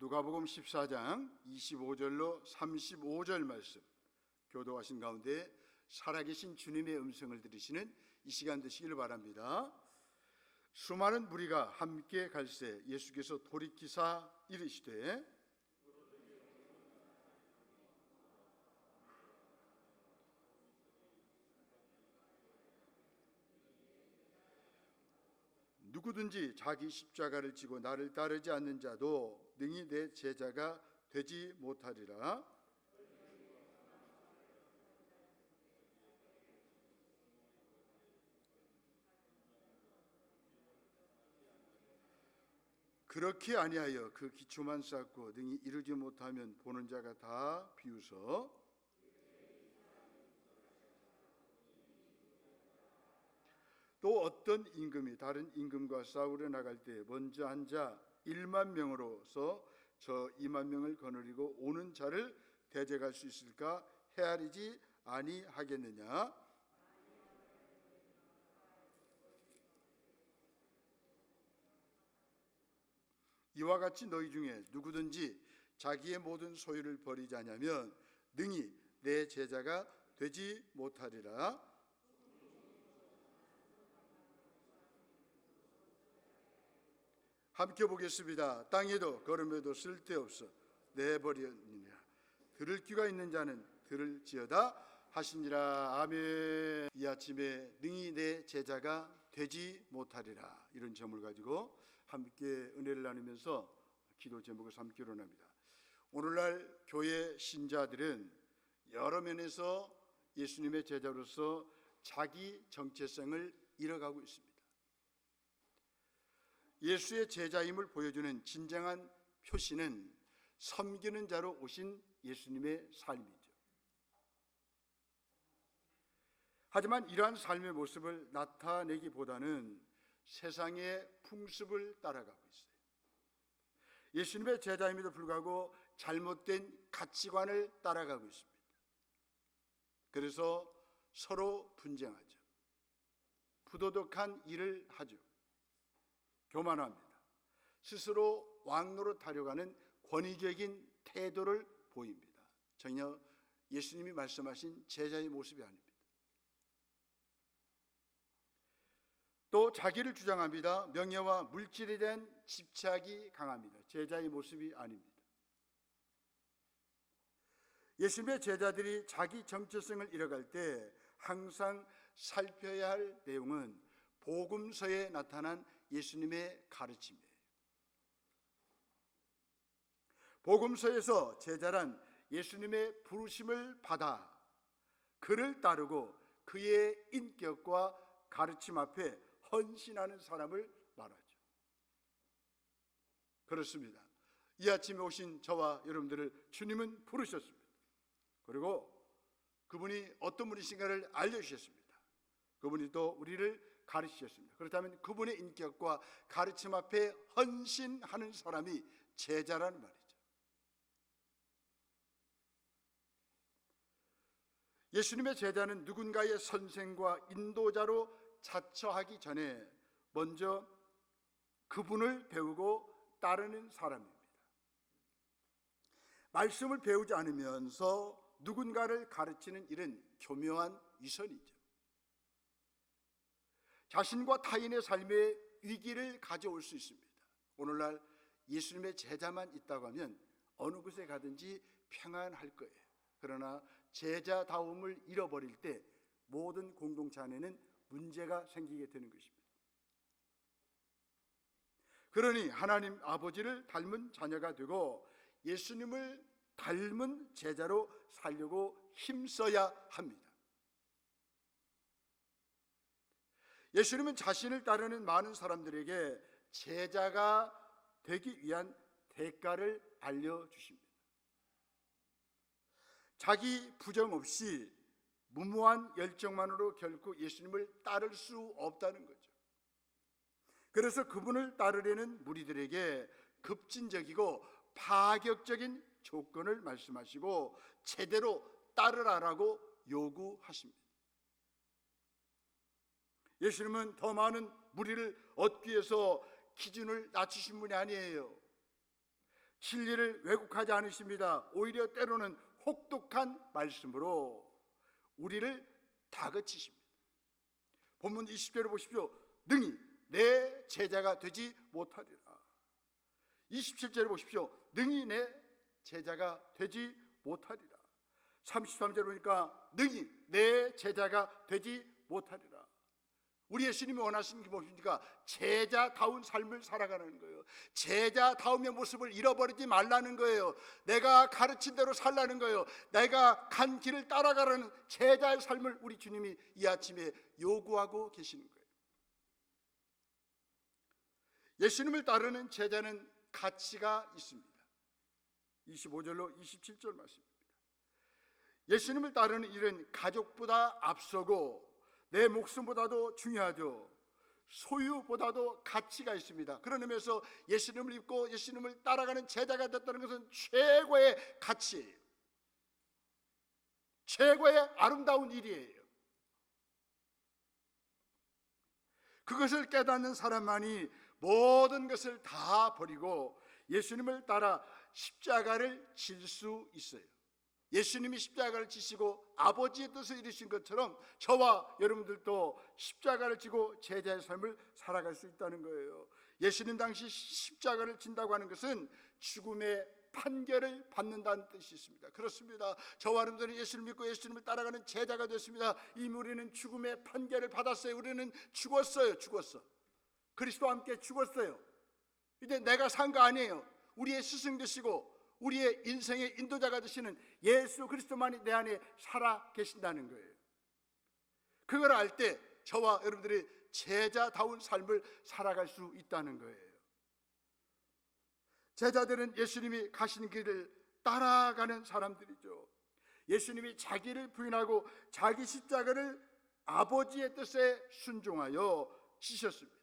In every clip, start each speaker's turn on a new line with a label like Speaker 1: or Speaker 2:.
Speaker 1: 누가복음 14장 25절로 35절 말씀 교도하신 가운데 살아계신 주님의 음성을 들으시는 이 시간 되시기를 바랍니다. 수많은 무리가 함께 갈새 예수께서 돌이키사 이르시되 누구든지 자기 십자가를 지고 나를 따르지 않는 자도 능히 내 제자가 되지 못하리라. 그렇게 아니하여 그 기초만 쌓고 능히 이루지 못하면 보는 자가 다 비웃어 또 어떤 임금이 다른 임금과 싸우려 나갈 때 먼저 앉아 1만 명으로서 저 2만 명을 거느리고 오는 자를 대적할 수 있을까 헤아리지 아니하겠느냐. 이와 같이 너희 중에 누구든지 자기의 모든 소유를 버리지 않으면 능히 내 제자가 되지 못하리라. 함께 보겠습니다. 땅에도 걸음에도 쓸데없어 내버렸느니라. 들을 귀가 있는 자는 들을지어다 하시니라. 아멘. 이 아침에 능히 내 제자가 되지 못하리라, 이런 점을 가지고 함께 은혜를 나누면서 기도 제목을 삼기로 합니다. 오늘날 교회 신자들은 여러 면에서 예수님의 제자로서 자기 정체성을 잃어가고 있습니다. 예수의 제자임을 보여주는 진정한 표시는 섬기는 자로 오신 예수님의 삶이죠. 하지만 이러한 삶의 모습을 나타내기보다는 세상의 풍습을 따라가고 있어요. 예수님의 제자임에도 불구하고 잘못된 가치관을 따라가고 있습니다. 그래서 서로 분쟁하죠. 부도덕한 일을 하죠. 교만합니다. 스스로 왕노릇하려고 하는 권위적인 태도를 보입니다. 전혀 예수님이 말씀하신 제자의 모습이 아닙니다. 또 자기를 주장합니다. 명예와 물질에 대한 집착이 강합니다. 제자의 모습이 아닙니다. 예수님의 제자들이 자기 정체성을 잃어갈 때 항상 살펴야 할 내용은 복음서에 나타난 예수님의 가르침이에요. 복음서에서 제자란 예수님의 부르심을 받아 그를 따르고 그의 인격과 가르침 앞에 헌신하는 사람을 말하죠. 그렇습니다. 이 아침에 오신 저와 여러분들을 주님은 부르셨습니다. 그리고 그분이 어떤 분이신가를 알려주셨습니다. 그분이 또 우리를 가르치셨습니다. 그렇다면 그분의 인격과 가르침 앞에 헌신하는 사람이 제자라는 말이죠. 예수님의 제자는 누군가의 선생과 인도자로 자처하기 전에 먼저 그분을 배우고 따르는 사람입니다. 말씀을 배우지 않으면서 누군가를 가르치는 일은 교묘한 위선이죠. 자신과 타인의 삶에 위기를 가져올 수 있습니다. 오늘날 예수님의 제자만 있다고 하면 어느 곳에 가든지 평안할 거예요. 그러나 제자다움을 잃어버릴 때 모든 공동체 안에는 문제가 생기게 되는 것입니다. 그러니 하나님 아버지를 닮은 자녀가 되고 예수님을 닮은 제자로 살려고 힘써야 합니다. 예수님은 자신을 따르는 많은 사람들에게 제자가 되기 위한 대가를 알려주십니다. 자기 부정 없이 무모한 열정만으로 결코 예수님을 따를 수 없다는 거죠. 그래서 그분을 따르려는 무리들에게 급진적이고 파격적인 조건을 말씀하시고 제대로 따르라라고 요구하십니다. 예수님은 더 많은 무리를 얻기 위해서 기준을 낮추신 분이 아니에요. 진리를 왜곡하지 않으십니다. 오히려 때로는 혹독한 말씀으로 우리를 다그치십니다. 본문 20절을 보십시오. 능히 내 제자가 되지 못하리라. 27절을 보십시오. 능히 내 제자가 되지 못하리라. 33절 보니까 능히 내 제자가 되지 못하리라. 우리 예수님이 원하시는 게 무엇입니까? 제자다운 삶을 살아가는 거예요. 제자다움의 모습을 잃어버리지 말라는 거예요. 내가 가르친 대로 살라는 거예요. 내가 간 길을 따라가라는 제자의 삶을 우리 주님이 이 아침에 요구하고 계시는 거예요. 예수님을 따르는 제자는 가치가 있습니다. 25절로 27절 말씀입니다. 예수님을 따르는 일은 가족보다 앞서고 내 목숨보다도 중요하죠. 소유보다도 가치가 있습니다. 그런 의미에서 예수님을 믿고 예수님을 따라가는 제자가 됐다는 것은 최고의 가치예요. 최고의 아름다운 일이에요. 그것을 깨닫는 사람만이 모든 것을 다 버리고 예수님을 따라 십자가를 질 수 있어요. 예수님이 십자가를 지시고 아버지의 뜻을 이루신 것처럼 저와 여러분들도 십자가를 지고 제자의 삶을 살아갈 수 있다는 거예요. 예수님 당시 십자가를 진다고 하는 것은 죽음의 판결을 받는다는 뜻이 있습니다. 그렇습니다. 저와 여러분들은 예수님을 믿고 예수님을 따라가는 제자가 됐습니다. 이미 우리는 죽음의 판결을 받았어요. 우리는 죽었어요. 그리스도와 함께 죽었어요. 이제 내가 산 거 아니에요. 우리의 스승 되시고 우리의 인생의 인도자가 되시는 예수 그리스도만이 내 안에 살아 계신다는 거예요. 그걸 알 때 저와 여러분들이 제자다운 삶을 살아갈 수 있다는 거예요. 제자들은 예수님이 가시는 길을 따라가는 사람들이죠. 예수님이 자기를 부인하고 자기 십자가를 아버지의 뜻에 순종하여 지셨습니다.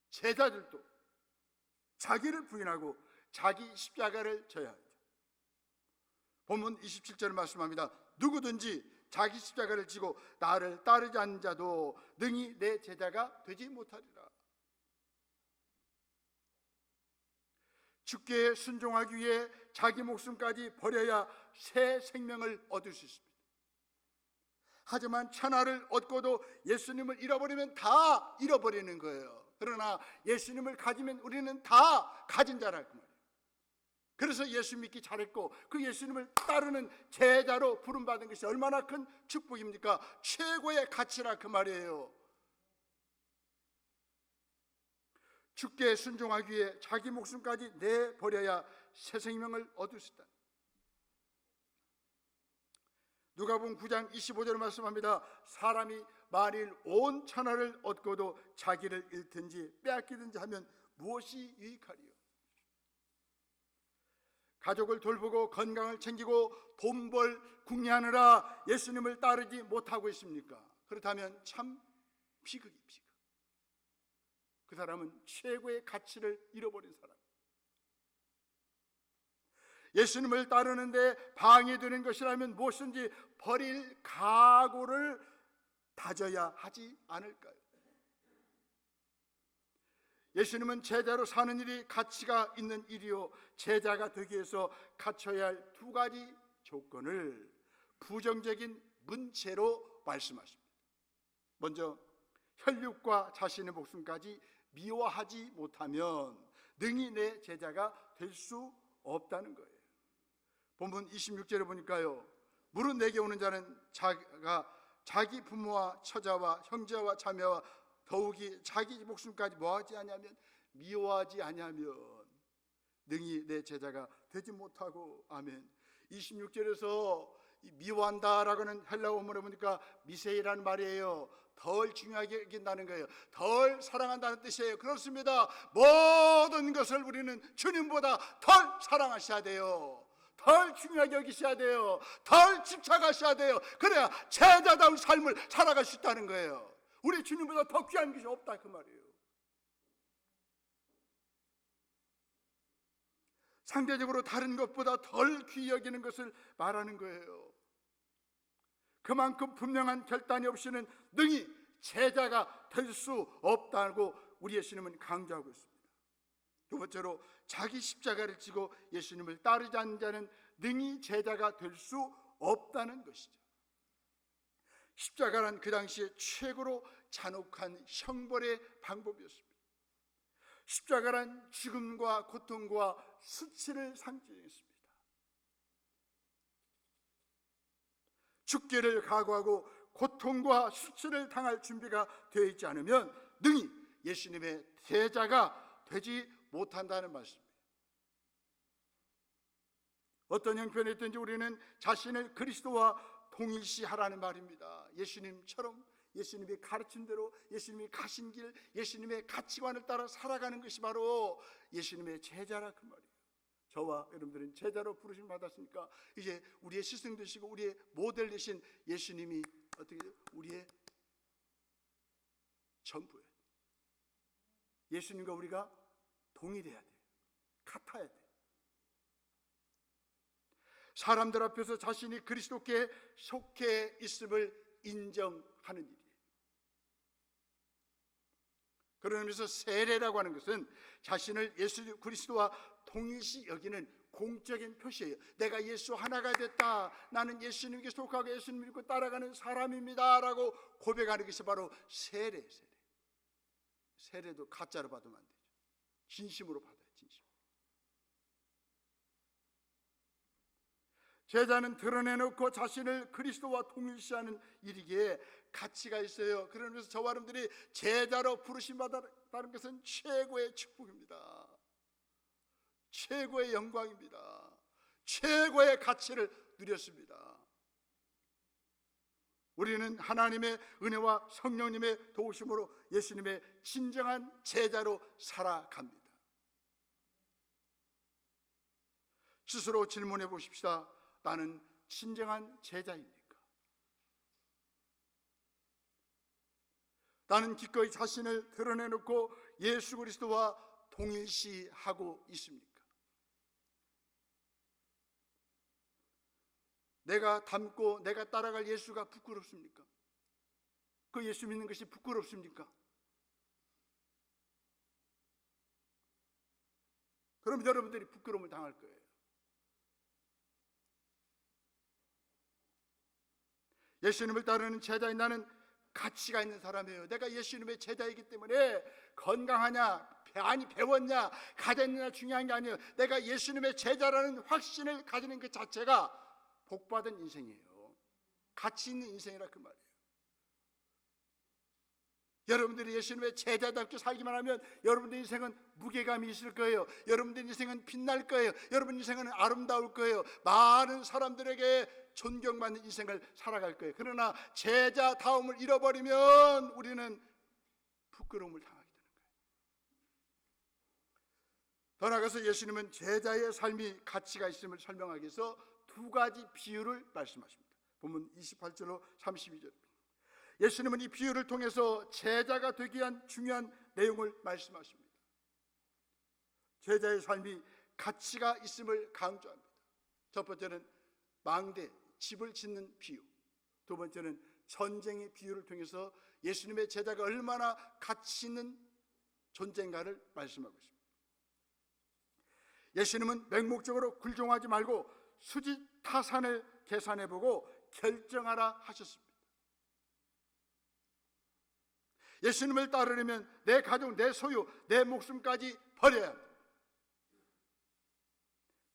Speaker 1: 제자들도 자기를 부인하고 자기 십자가를 져야 하죠. 본문 27절을 말씀합니다. 누구든지 자기 십자가를 지고 나를 따르지 않는 자도 능히 내 제자가 되지 못하리라. 주께 순종하기 위해 자기 목숨까지 버려야 새 생명을 얻을 수 있습니다. 하지만 천하를 얻고도 예수님을 잃어버리면 다 잃어버리는 거예요. 그러나 예수님을 가지면 우리는 다 가진 자라 그 말이에요. 그래서 예수 믿기 잘했고 그 예수님을 따르는 제자로 부름받은 것이 얼마나 큰 축복입니까? 최고의 가치라 그 말이에요. 주께 순종하기 위해 자기 목숨까지 내버려야 새 생명을 얻을 수 있다. 누가복음 9장 25절 말씀합니다. 사람이 만일 온 천하를 얻고도 자기를 잃든지 빼앗기든지 하면 무엇이 유익하리요? 가족을 돌보고 건강을 챙기고 돈 벌 궁리하느라 예수님을 따르지 못하고 있습니까? 그렇다면 참 비극이 비극. 그 사람은 최고의 가치를 잃어버린 사람. 예수님을 따르는데 방해되는 것이라면 무엇인지 버릴 각오를 다져야 하지 않을까요? 예수님은 제자로 사는 일이 가치가 있는 일이요, 제자가 되기 위해서 갖춰야 할 두 가지 조건을 부정적인 문체로 말씀하십니다. 먼저 혈육과 자신의 목숨까지 미워하지 못하면 능히 내 제자가 될 수 없다는 거예요. 본문 26절에 보니까요, 무릇 내게 오는 자는 자기 부모와 처자와 형제와 자매와 더욱이 자기 목숨까지 뭐하지 아니하면 미워하지 아니하면 능히 내 제자가 되지 못하고. 아멘. 26절에서 미워한다라고는 헬라어 원문에 보니까 미세이라는 말이에요. 덜 중요하게 여긴다는 거예요. 덜 사랑한다는 뜻이에요. 그렇습니다. 모든 것을 우리는 주님보다 덜 사랑하셔야 돼요. 덜 중요하게 여기셔야 돼요. 덜 집착하셔야 돼요. 그래야 제자다운 삶을 살아갈 수 있다는 거예요. 우리 주님보다 더 귀한 것이 없다 그 말이에요. 상대적으로 다른 것보다 덜 귀히 여기는 것을 말하는 거예요. 그만큼 분명한 결단이 없이는 능히 제자가 될 수 없다고 우리 예수님은 강조하고 있습니다. 두 번째로 자기 십자가를 지고 예수님을 따르지 않는 자는 능히 제자가 될 수 없다는 것이죠. 십자가란 그 당시에 최고로 잔혹한 형벌의 방법이었습니다. 십자가란 죽음과 고통과 수치를 상징했습니다. 죽기를 각오하고 고통과 수치를 당할 준비가 되어 있지 않으면 능히 예수님의 제자가 되지 못한다는 말씀입니다. 어떤 형편이든지 우리는 자신을 그리스도와 동일시하라는 말입니다. 예수님처럼 예수님이 가르친 대로 예수님이 가신 길, 예수님의 가치관을 따라 살아가는 것이 바로 예수님의 제자라 그 말이에요. 저와 여러분들은 제자로 부르심을 받았으니까 이제 우리의 스승 되시고 우리의 모델 되신 예수님이 어떻게 돼요? 우리의 전부예요. 예수님과 우리가 동일해야 돼요. 같아야 돼요. 사람들 앞에서 자신이 그리스도께 속해 있음을 인정하는 일이에요. 그런 의미에서 세례라고 하는 것은 자신을 예수 그리스도와 동일시 여기는 공적인 표시예요. 내가 예수 하나가 됐다, 나는 예수님께 속하고 예수님 믿고 따라가는 사람입니다 라고 고백하는 것이 바로 세례예요. 세례도 가짜로 받으면 안 되죠. 진심으로 받아요. 진심. 제자는 드러내놓고 자신을 그리스도와 동일시하는 일이기에 가치가 있어요. 그러면서 저와 여러분들이 제자로 부르심 받았다는 것은 최고의 축복입니다. 최고의 영광입니다. 최고의 가치를 누렸습니다. 우리는 하나님의 은혜와 성령님의 도우심으로 예수님의 진정한 제자로 살아갑니다. 스스로 질문해 보십시다. 나는 진정한 제자입니까? 나는 기꺼이 자신을 드러내놓고 예수 그리스도와 동일시하고 있습니까? 내가 닮고 내가 따라갈 예수가 부끄럽습니까? 그 예수 믿는 것이 부끄럽습니까? 그럼 여러분들이 부끄러움을 당할 거예요. 예수님을 따르는 제자인 나는 가치가 있는 사람이에요. 내가 예수님의 제자이기 때문에 건강하냐, 많이 배웠냐, 가졌느냐 중요한 게 아니에요. 내가 예수님의 제자라는 확신을 가지는 그 자체가 복받은 인생이에요. 가치 있는 인생이라 그 말이에요. 여러분들이 예수님의 제자답게 살기만 하면 여러분들 인생은 무게감이 있을 거예요. 여러분들 인생은 빛날 거예요. 여러분 인생은 아름다울 거예요. 많은 사람들에게 존경받는 인생을 살아갈 거예요. 그러나 제자다움을 잃어버리면 우리는 부끄러움을 당하게 되는 거예요. 더 나아가서 예수님은 제자의 삶이 가치가 있음을 설명하기 위해서 두 가지 비유를 말씀하십니다. 본문 28절로 32절. 예수님은 이 비유를 통해서 제자가 되기 위한 중요한 내용을 말씀하십니다. 제자의 삶이 가치가 있음을 강조합니다. 첫 번째는 망대, 집을 짓는 비유. 두 번째는 전쟁의 비유를 통해서 예수님의 제자가 얼마나 가치 있는 존재인가를 말씀하고 있습니다. 예수님은 맹목적으로 굴종하지 말고 수지타산을 계산해보고 결정하라 하셨습니다. 예수님을 따르려면 내 가족, 내 소유, 내 목숨까지 버려야 합니다.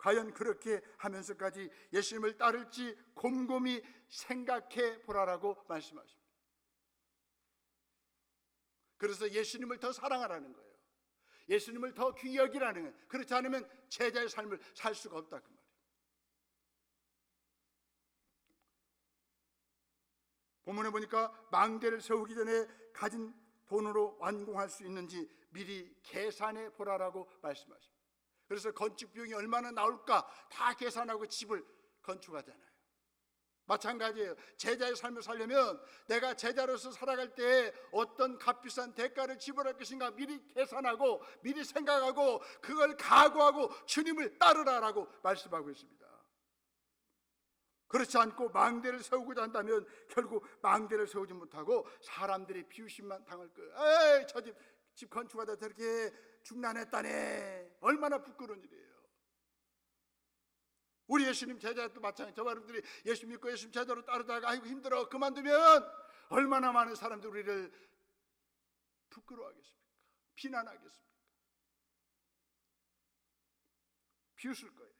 Speaker 1: 과연 그렇게 하면서까지 예수님을 따를지 곰곰이 생각해 보라라고 말씀하십니다. 그래서 예수님을 더 사랑하라는 거예요. 예수님을 더 귀히 여기라는 거예요. 그렇지 않으면 제자의 삶을 살 수가 없다 그 말이에요. 본문에 보니까 망대를 세우기 전에 가진 돈으로 완공할 수 있는지 미리 계산해 보라라고 말씀하십니다. 그래서 건축 비용이 얼마나 나올까 다 계산하고 집을 건축하잖아요. 마찬가지예요. 제자의 삶을 살려면 내가 제자로서 살아갈 때 어떤 값비싼 대가를 지불할 것인가 미리 계산하고 미리 생각하고 그걸 각오하고 주님을 따르라라고 말씀하고 있습니다. 그렇지 않고 망대를 세우고자 한다면 결국 망대를 세우지 못하고 사람들이 비웃음만 당할 거예요. 에이, 저 집 건축하다 저렇게 중난했다네. 얼마나 부끄러운 일이에요. 우리 예수님 제자도 마찬가지. 저와 여러분들이 예수 믿고 예수님 제자로 따르다가 아이고 힘들어 그만두면 얼마나 많은 사람들이 우리를 부끄러워하겠습니까? 비난하겠습니까? 비웃을 거예요.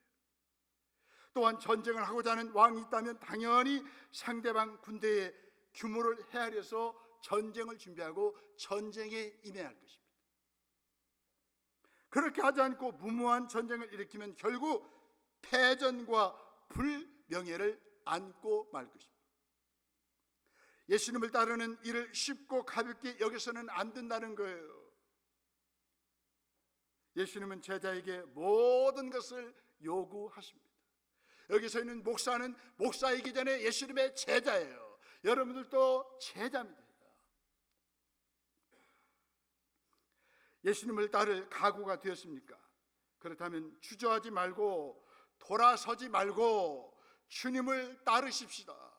Speaker 1: 또한 전쟁을 하고자 하는 왕이 있다면 당연히 상대방 군대의 규모를 헤아려서 전쟁을 준비하고 전쟁에 임해야 할 것입니다. 그렇게 하지 않고 무모한 전쟁을 일으키면 결국 패전과 불명예를 안고 말 것입니다. 예수님을 따르는 일을 쉽고 가볍게 여기서는 안 된다는 거예요. 예수님은 제자에게 모든 것을 요구하십니다. 여기서 있는 목사는 목사이기 전에 예수님의 제자예요. 여러분들도 제자입니다. 예수님을 따를 각오가 되었습니까? 그렇다면 주저하지 말고 돌아서지 말고 주님을 따르십시다.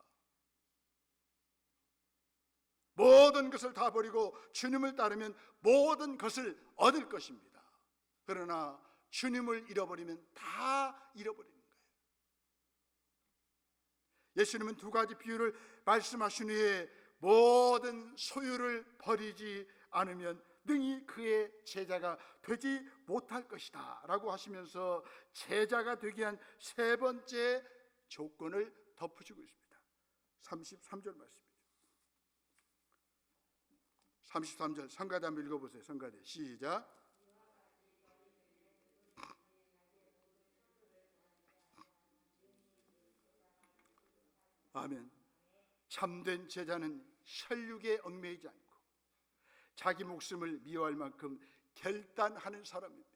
Speaker 1: 모든 것을 다 버리고 주님을 따르면 모든 것을 얻을 것입니다. 그러나 주님을 잃어버리면 다 잃어버리는 거예요. 예수님은 두 가지 비유를 말씀하신 후에 모든 소유를 버리지 않으면 능히 그의 제자가 되지 못할 것이다 라고 하시면서 제자가 되기 위한 세 번째 조건을 덧붙이고 있습니다. 33절 말씀이죠. 33절 성가대 한번 읽어보세요. 성가대 시작. 아멘. 참된 제자는 혈육에 얽매이지 않고 자기 목숨을 미워할 만큼 결단하는 사람입니다.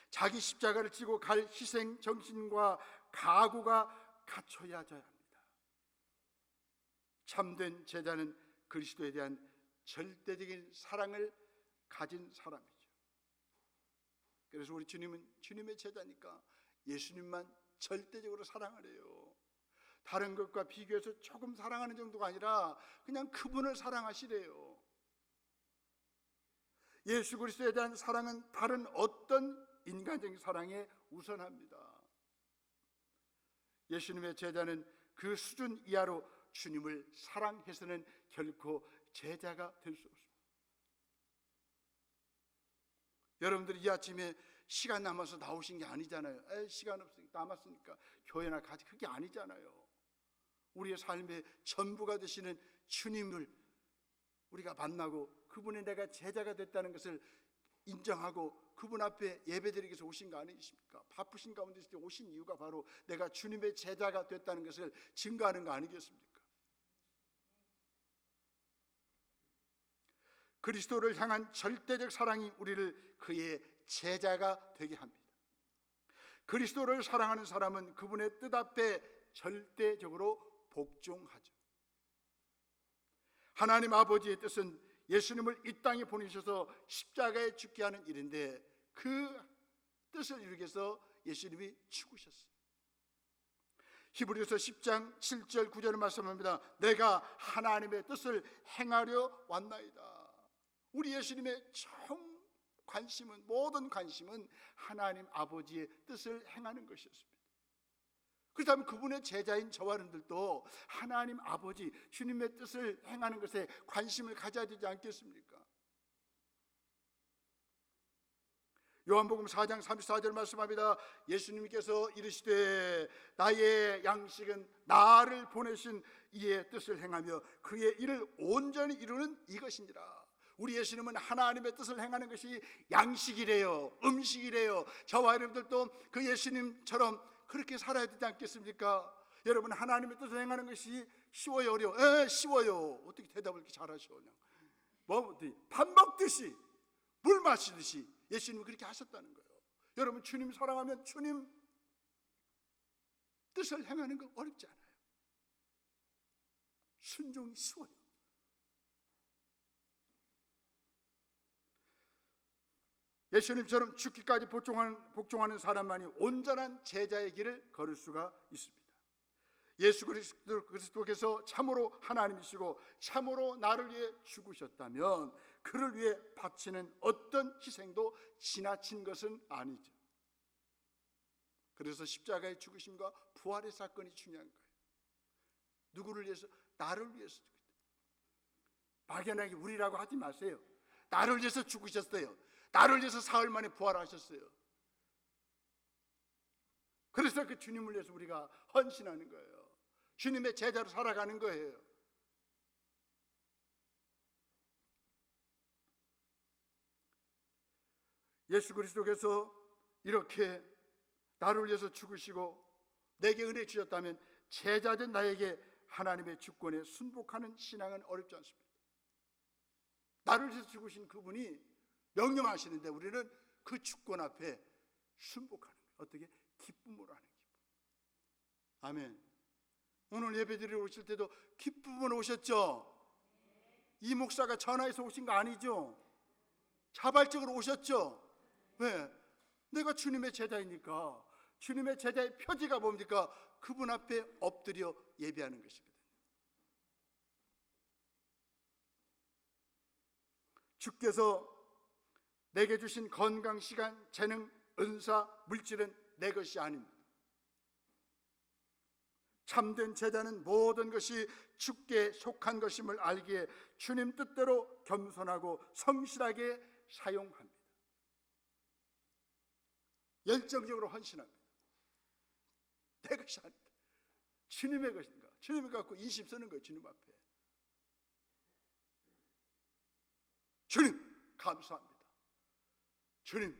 Speaker 1: 자기 십자가를 지고 갈 희생 정신과 각오가 갖춰야져야 합니다. 참된 제자는 그리스도에 대한 절대적인 사랑을 가진 사람이죠. 그래서 우리 주님은 주님의 제자니까 예수님만 절대적으로 사랑을 해요. 다른 것과 비교해서 조금 사랑하는 정도가 아니라 그냥 그분을 사랑하시래요. 예수 그리스도에 대한 사랑은 다른 어떤 인간적인 사랑에 우선합니다. 예수님의 제자는 그 수준 이하로 주님을 사랑해서는 결코 제자가 될 수 없습니다. 여러분들이 이 아침에 시간 남아서 나오신 게 아니잖아요. 시간 없으니까 남았으니까 교회나 가지, 그게 아니잖아요. 우리의 삶의 전부가 되시는 주님을 우리가 만나고 그분의 내가 제자가 됐다는 것을 인정하고 그분 앞에 예배드리기 위해서 오신 거 아니십니까? 바쁘신 가운데 있을 때 오신 이유가 바로 내가 주님의 제자가 됐다는 것을 증거하는 거 아니겠습니까? 그리스도를 향한 절대적 사랑이 우리를 그의 제자가 되게 합니다. 그리스도를 사랑하는 사람은 그분의 뜻 앞에 절대적으로 복종하죠. 하나님 아버지의 뜻은 예수님을 이 땅에 보내셔서 십자가에 죽게 하는 일인데 그 뜻을 이루기 위해서 예수님이 죽으셨어요. 히브리서 10장 7절 9절을 말씀합니다. 내가 하나님의 뜻을 행하려 왔나이다. 우리 예수님의 총 관심은, 모든 관심은 하나님 아버지의 뜻을 행하는 것이었습니다. 그렇다면 그분의 제자인 저와 여러분들도 하나님 아버지 주님의 뜻을 행하는 것에 관심을 가져야 되지 않겠습니까? 요한복음 4장 34절 말씀합니다. 예수님께서 이르시되 나의 양식은 나를 보내신 이의 뜻을 행하며 그의 일을 온전히 이루는 이것이니라. 우리 예수님은 하나님의 뜻을 행하는 것이 양식이래요. 음식이래요. 저와 여러분들도 그 예수님처럼 그렇게 살아야 되지 않겠습니까? 여러분, 하나님의 뜻을 행하는 것이 쉬워요, 어려워요? 쉬워요. 어떻게 대답을 이렇게 잘하셔? 그냥 밥 먹듯이 물 마시듯이 예수님은 그렇게 하셨다는 거예요. 여러분, 주님 사랑하면 주님 뜻을 행하는 거 어렵지 않아요. 순종이 쉬워요. 예수님처럼 죽기까지 복종하는 사람만이 온전한 제자의 길을 걸을 수가 있습니다. 예수 그리스도께서 참으로 하나님이시고 참으로 나를 위해 죽으셨다면 그를 위해 바치는 어떤 희생도 지나친 것은 아니죠. 그래서 십자가의 죽으심과 부활의 사건이 중요한 거예요. 누구를 위해서? 나를 위해서. 막연하게 우리라고 하지 마세요. 나를 위해서 죽으셨어요. 나를 위해서 사흘 만에 부활하셨어요. 그래서 그 주님을 위해서 우리가 헌신하는 거예요. 주님의 제자로 살아가는 거예요. 예수 그리스도께서 이렇게 나를 위해서 죽으시고 내게 은혜 주셨다면 제자된 나에게 하나님의 주권에 순복하는 신앙은 어렵지 않습니다. 나를 위해서 죽으신 그분이 명령하시는데 우리는 그 주권 앞에 순복하는 거예요. 어떻게? 기쁨으로 하는 기쁨. 아멘. 오늘 예배드리러 오실 때도 기쁨으로 오셨죠? 이 목사가 전화해서 오신 거 아니죠? 자발적으로 오셨죠? 왜? 내가 주님의 제자이니까. 주님의 제자의 표지가 뭡니까? 그분 앞에 엎드려 예배하는 것이거든요. 주께서 내게 주신 건강, 시간, 재능, 은사, 물질은 내 것이 아닙니다. 참된 제자는 모든 것이 주께 속한 것임을 알기에 주님 뜻대로 겸손하고 성실하게 사용합니다. 열정적으로 헌신합니다. 내 것이 아니다. 주님의 것인가? 주님이 갖고 인심 쓰는 거예요. 주님 앞에. 주님 감사합니다. 주님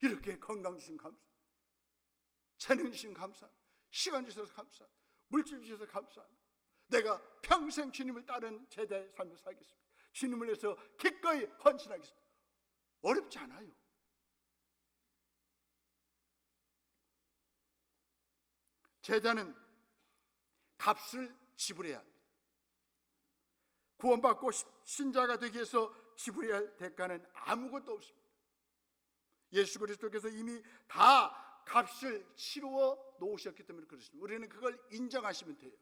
Speaker 1: 이렇게 건강 주신 감사합니다. 재능 주신 감사합니다. 시간 주셔서 감사합니다. 물질 주셔서 감사합니다. 내가 평생 주님을 따르는 제자의 삶을 살겠습니다. 주님을 위해서 기꺼이 헌신하겠습니다. 어렵지 않아요. 제자는 값을 지불해야 합니다. 구원받고 신자가 되기 위해서 지불해야 할 대가는 아무것도 없습니다. 예수 그리스도께서 이미 다 값을 치루어 놓으셨기 때문에 그렇습니다. 우리는 그걸 인정하시면 돼요.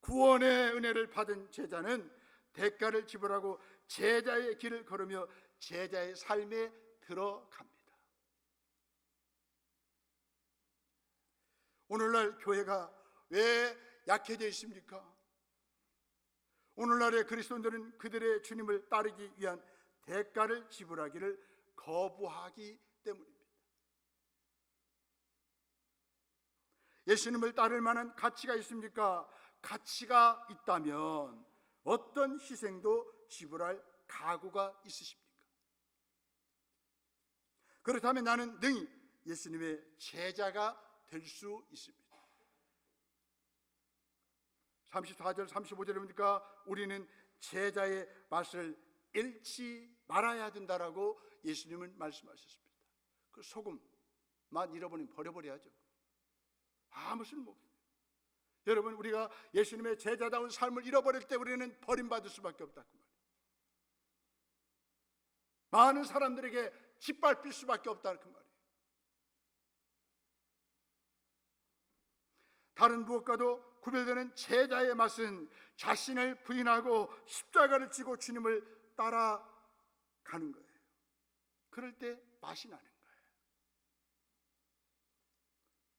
Speaker 1: 구원의 은혜를 받은 제자는 대가를 지불하고 제자의 길을 걸으며 제자의 삶에 들어갑니다. 오늘날 교회가 왜 약해져 있습니까? 오늘날의 그리스도인들은 그들의 주님을 따르기 위한 대가를 지불하기를 거부하기 때문입니다. 예수님을 따를 만한 가치가 있습니까? 가치가 있다면 어떤 희생도 지불할 각오가 있으십니까? 그렇다면 나는 능히 예수님의 제자가 될 수 있습니다. 34절 35절에 보니까 우리는 제자의 맛을 잃지 말아야 된다라고 예수님은 말씀하셨습니다. 그 소금만 잃어버리면 버려버려야죠. 아무 쓸모 없어요. 여러분, 우리가 예수님의 제자다운 삶을 잃어버릴 때 우리는 버림받을 수밖에 없다 그 말이에요. 많은 사람들에게 짓밟힐 수밖에 없다 그 말이에요. 다른 무엇과도 구별되는 제자의 맛은 자신을 부인하고 십자가를 지고 주님을 따라가는 거예요. 그럴 때 맛이 나는 거예요.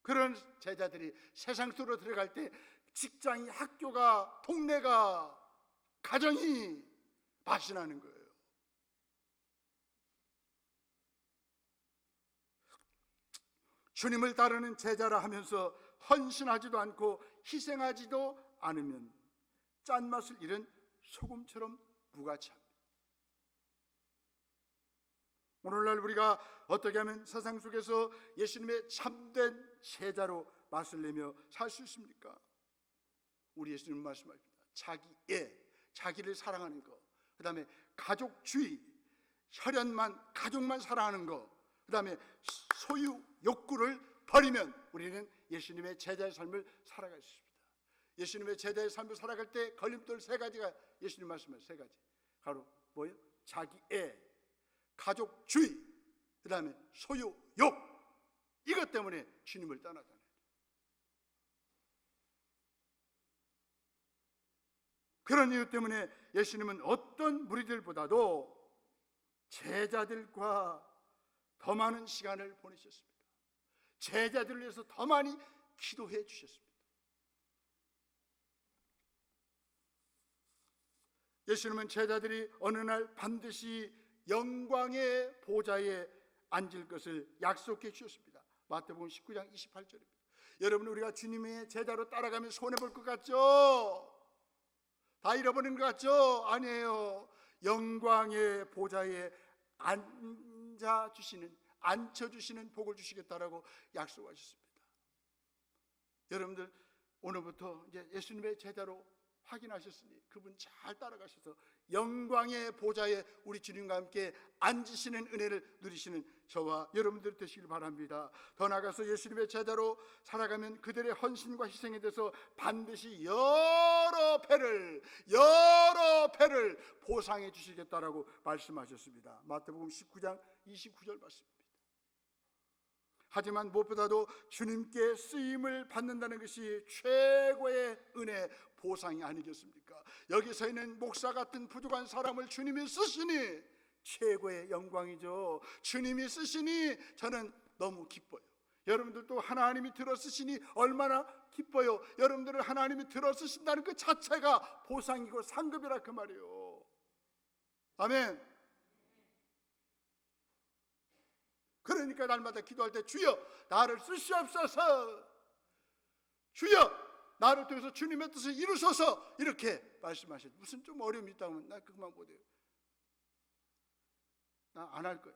Speaker 1: 그런 제자들이 세상 속으로 들어갈 때 직장이, 학교가, 동네가, 가정이 맛이 나는 거예요. 주님을 따르는 제자라 하면서 헌신하지도 않고 희생하지도 않으면 짠맛을 잃은 소금처럼 무가치합니다. 오늘날 우리가 어떻게 하면 세상 속에서 예수님의 참된 제자로 맛을 내며 살 수 있습니까? 우리 예수님 말씀하십니다. 자기를 사랑하는 것, 그 다음에 가족주의, 혈연만, 가족만 사랑하는 것, 그 다음에 소유, 욕구를 버리면 우리는 예수님의 제자의 삶을 살아갈 수 있습니다. 예수님의 제자의 삶을 살아갈 때 걸림돌 세 가지가 예수님 말씀하신 세 가지. 바로 뭐예요? 자기애, 가족주의, 그 다음에 소유, 욕. 이것 때문에 주님을 떠나잖아요. 그런 이유 때문에 예수님은 어떤 무리들보다도 제자들과 더 많은 시간을 보내셨습니다. 제자들을 위해서 더 많이 기도해 주셨습니다. 예수님은 제자들이 어느 날 반드시 영광의 보좌에 앉을 것을 약속해 주셨습니다. 마태복음 19장 28절입니다. 여러분, 우리가 주님의 제자로 따라가면 손해볼 것 같죠? 다 잃어버린 것 같죠? 아니에요. 영광의 보좌에 앉혀주시는 복을 주시겠다라고 약속하셨습니다. 여러분들, 오늘부터 이제 예수님의 제자로 확인하셨으니 그분 잘 따라가셔서 영광의 보좌에 우리 주님과 함께 앉으시는 은혜를 누리시는 저와 여러분들 되시길 바랍니다. 더 나아가서 예수님의 제자로 살아가면 그들의 헌신과 희생에 대해서 반드시 여러 배를 보상해 주시겠다라고 말씀하셨습니다. 마태복음 19장 29절 말씀입니다. 하지만 무엇보다도 주님께 쓰임을 받는다는 것이 최고의 은혜, 보상이 아니겠습니까? 여기 서 있는 목사 같은 부족한 사람을 주님이 쓰시니 최고의 영광이죠. 주님이 쓰시니 저는 너무 기뻐요. 여러분들도 하나님이 들어 쓰시니 얼마나 기뻐요. 여러분들을 하나님이 들어 쓰신다는 그 자체가 보상이고 상급이라 그 말이에요. 아멘. 그러니까 날마다 기도할 때 주여 나를 쓰시옵소서, 주여 나를 통해서 주님의 뜻을 이루소서, 이렇게 말씀하셔요. 무슨 좀 어려움이 있다고 하면 나 그만 못해요, 나 안 할 거야.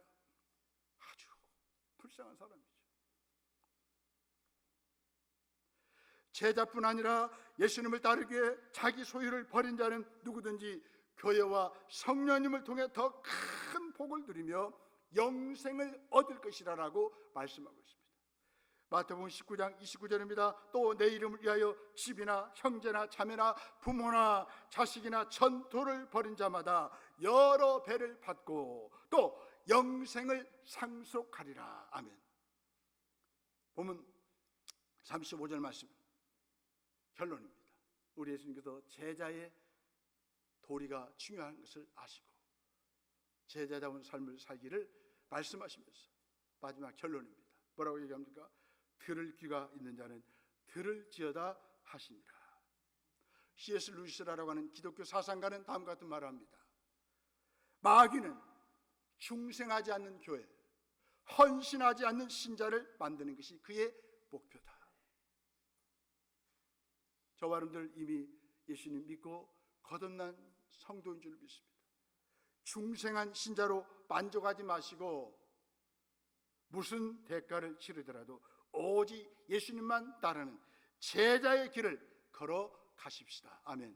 Speaker 1: 아주 불쌍한 사람이죠. 제자뿐 아니라 예수님을 따르기에 자기 소유를 버린 자는 누구든지 교회와 성령님을 통해 더 큰 복을 누리며 영생을 얻을 것이라고 말씀하고 있습니다. 마태복음 19장 29절입니다. 또 내 이름을 위하여 집이나 형제나 자매나 부모나 자식이나 전토를 벌인 자마다 여러 배를 받고 또 영생을 상속하리라. 아멘. 보면 35절 말씀 결론입니다. 우리 예수님께서 제자의 도리가 중요한 것을 아시고 제자다운 삶을 살기를 말씀하시면서 마지막 결론입니다. 뭐라고 얘기합니까? 들을 귀가 있는 자는 들을지어다 하시니라. C.S. 루이스라고 하는 기독교 사상가는 다음과 같은 말을 합니다. 마귀는 중생하지 않는 교회, 헌신하지 않는 신자를 만드는 것이 그의 목표다. 저와 여러분들 이미 예수님 믿고 거듭난 성도인 줄 믿습니다. 중생한 신자로 만족하지 마시고 무슨 대가를 치르더라도 오직 예수님만 따르는 제자의 길을 걸어 가십시다. 아멘.